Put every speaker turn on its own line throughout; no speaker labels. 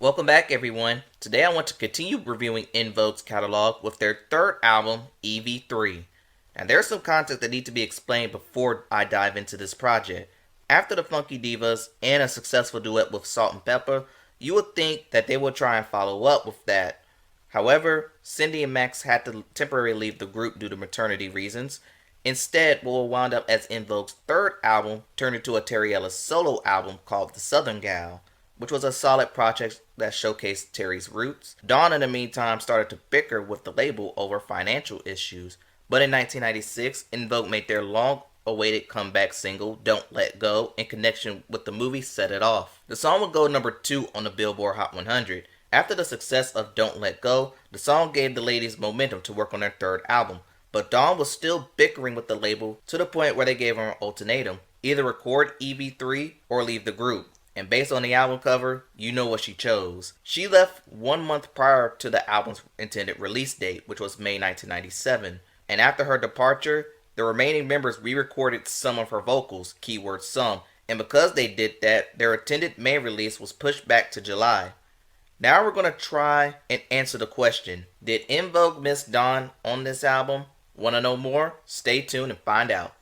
Welcome back everyone. Today I want to continue reviewing En Vogue's catalog with their third album, EV3. And there's some content that need to be explained before I dive into this project. After the Funky Divas and a successful duet with Salt and Pepper, you would think that they would try and follow up with that. However, Cindy and Max had to temporarily leave the group due to maternity reasons. Instead, what will wind up as En Vogue's third album turned into a Terry Ellis solo album called The Southern Gal, which was a solid project that showcased Terry's roots. Dawn, in the meantime, started to bicker with the label over financial issues, but in 1996, En Vogue made their long-awaited comeback single, Don't Let Go, in connection with the movie Set It Off. The song would go number 2 on the Billboard Hot 100. After the success of Don't Let Go, the song gave the ladies momentum to work on their third album, but Dawn was still bickering with the label to the point where they gave her an ultimatum: either record EV3 or leave the group. And based on the album cover, you know what she chose. She left 1 month prior to the album's intended release date, which was May 1997. And after her departure, the remaining members re-recorded some of her vocals, keyword some, and because they did that, their intended May release was pushed back to July. Now we're going to try and answer the question: did En Vogue miss Dawn on this album? Want to know more? Stay tuned and find out.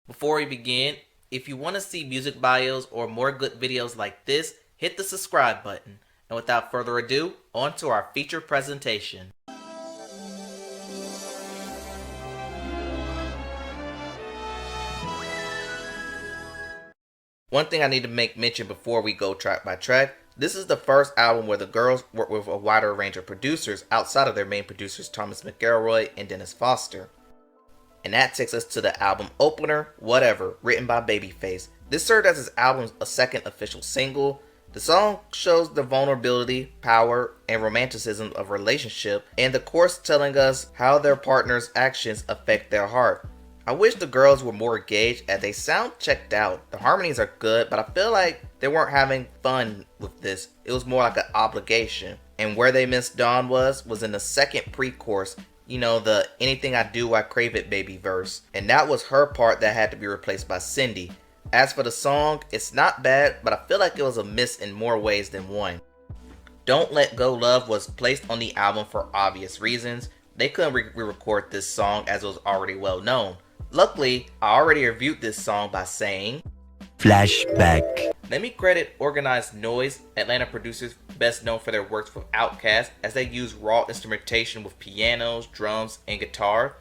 Before we begin, if you want to see music bios or more good videos like this, hit the subscribe button. And without further ado, on to our feature presentation. One thing I need to make mention before we go track by track: this is the first album where the girls work with a wider range of producers outside of their main producers Thomas McElroy and Dennis Foster. And that takes us to the album opener, Whatever, written by Babyface. This served as his album's second official single. The song shows the vulnerability, power, and romanticism of a relationship, and the chorus telling us how their partner's actions affect their heart. I wish the girls were more engaged as they sound checked out. The harmonies are good, but I feel like they weren't having fun with this. It was more like an obligation. And where they missed Dawn was in the second pre-chorus. You know, the Anything I Do I Crave It baby verse. And that was her part that had to be replaced by Cindy. As for the song, it's not bad, but I feel like it was a miss in more ways than one. Don't Let Go Love was placed on the album for obvious reasons. They couldn't re-record this song as it was already well known. Luckily, I already reviewed this song by saying,
flashback.
Let me credit Organized Noise, Atlanta producers best known for their works with Outkast, as they use raw instrumentation with pianos, drums, and guitar.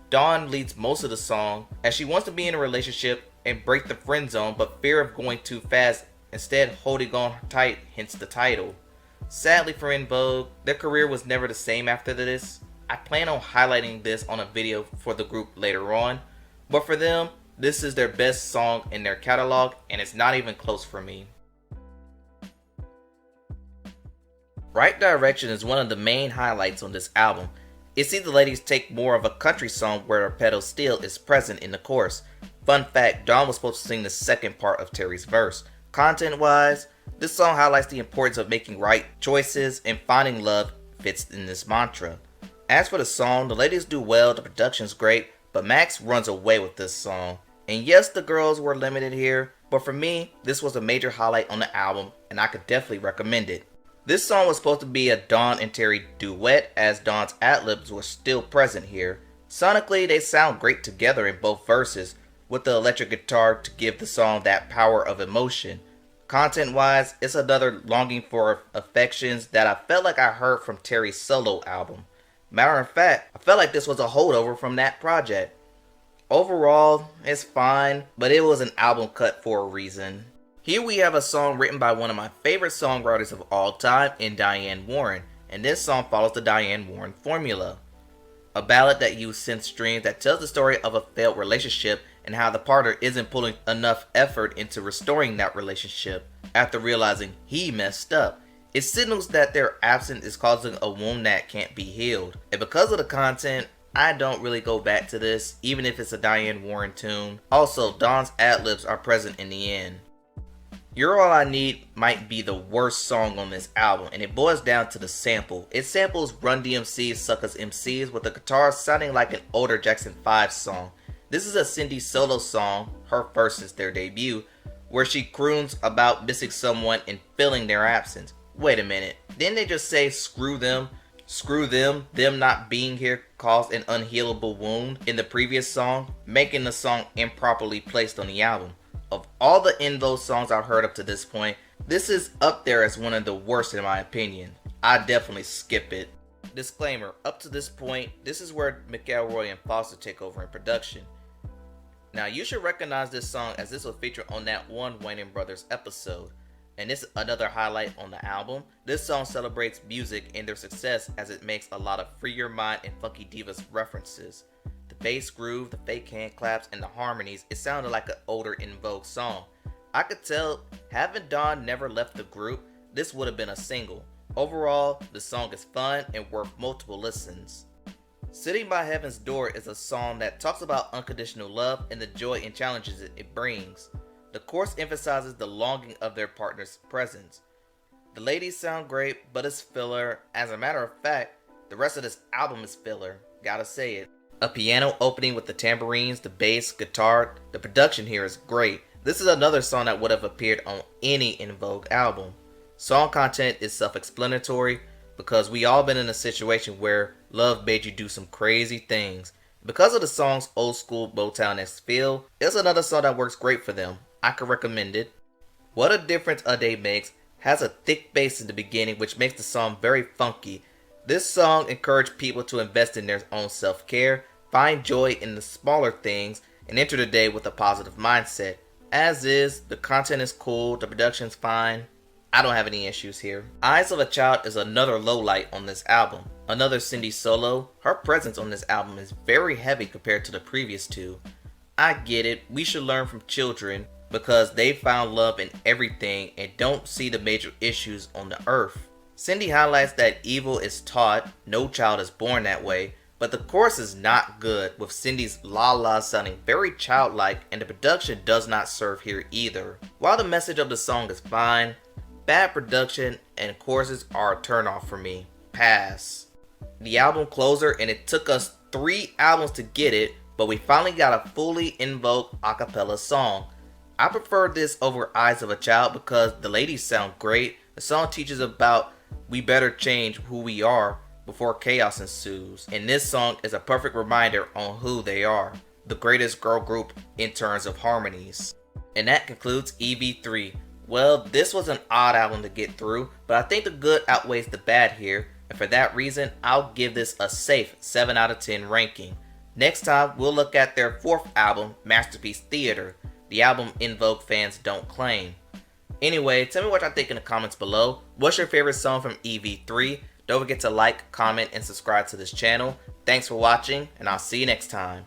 Dawn leads most of the song as she wants to be in a relationship and break the friend zone, but fear of going too fast, instead holding on tight, hence the title. Sadly for En Vogue, their career was never the same after this. I plan on highlighting this on a video for the group later on, but for them, this is their best song in their catalog, and it's not even close for me. Right Direction is one of the main highlights on this album. It sees the ladies take more of a country song where a pedal steel is present in the chorus. Fun fact, Dawn was supposed to sing the second part of Terry's verse. Content wise, this song highlights the importance of making right choices, and finding love fits in this mantra. As for the song, the ladies do well, the production's great, but Max runs away with this song. And yes, the girls were limited here, but for me, this was a major highlight on the album, and I could definitely recommend it. This song was supposed to be a Dawn and Terry duet, as Dawn's ad-libs were still present here. Sonically, they sound great together in both verses, with the electric guitar to give the song that power of emotion. Content-wise, it's another longing for affections that I felt like I heard from Terry's solo album. Matter of fact, I felt like this was a holdover from that project. Overall, it's fine, but it was an album cut for a reason. Here we have a song written by one of my favorite songwriters of all time in Diane Warren, and this song follows the Diane Warren formula. A ballad that used synth strings that tells the story of a failed relationship and how the partner isn't putting enough effort into restoring that relationship after realizing he messed up. It signals that their absence is causing a wound that can't be healed. And because of the content, I don't really go back to this, even if it's a Diane Warren tune. Also, Dawn's ad-libs are present in the end. You're All I Need might be the worst song on this album, and it boils down to the sample. It samples Run DMC's Suckers MCs with the guitar sounding like an older Jackson 5 song. This is a Cindy solo song, her first since their debut, where she croons about missing someone and feeling their absence. Wait a minute, didn't they just say screw them? Screw them not being here caused an unhealable wound in the previous song, making the song improperly placed on the album. Of all the En Vogue songs I've heard up to this point, this is up there as one of the worst in my opinion. I definitely skip it. Disclaimer, up to this point, this is where McElroy and Foster take over in production. Now you should recognize this song as this will feature on that one Wayne Brothers episode. And this is another highlight on the album. This song celebrates music and their success as it makes a lot of Free Your Mind and Funky Divas references. The bass groove, the fake hand claps, and the harmonies, it sounded like an older En Vogue song. I could tell, having Dawn never left the group, this would have been a single. Overall, the song is fun and worth multiple listens. Sitting by Heaven's Door is a song that talks about unconditional love and the joy and challenges it brings. The chorus emphasizes the longing of their partner's presence. The ladies sound great, but it's filler. As a matter of fact, the rest of this album is filler. Gotta say it. A piano opening with the tambourines, the bass, guitar. The production here is great. This is another song that would have appeared on any En Vogue album. Song content is self-explanatory because we all been in a situation where love made you do some crazy things. Because of the song's old school Motown-esque feel, it's another song that works great for them. I could recommend it. What a Difference a Day Makes has a thick bass in the beginning which makes the song very funky. This song encourages people to invest in their own self-care, find joy in the smaller things, and enter the day with a positive mindset. As is, the content is cool, the production's fine. I don't have any issues here. Eyes of a Child is another lowlight on this album. Another Cindy solo. Her presence on this album is very heavy compared to the previous two. I get it, we should learn from children because they found love in everything and don't see the major issues on the earth. Cindy highlights that evil is taught, no child is born that way, but the chorus is not good, with Cindy's la la sounding very childlike and the production does not serve here either. While the message of the song is fine, bad production and choruses are a turnoff for me. Pass. The album closer, and it took us 3 albums to get it, but we finally got a fully En Vogue acapella song. I prefer this over Eyes of a Child because the ladies sound great. The song teaches about we better change who we are before chaos ensues. And this song is a perfect reminder on who they are. The greatest girl group in terms of harmonies. And that concludes EV3. Well, this was an odd album to get through, but I think the good outweighs the bad here. And for that reason, I'll give this a safe 7 out of 10 ranking. Next time, we'll look at their 4th album, Masterpiece Theater. The album En Vogue fans don't claim. Anyway, tell me what y'all think in the comments below. What's your favorite song from EV3? Don't forget to like, comment, and subscribe to this channel. Thanks for watching, and I'll see you next time.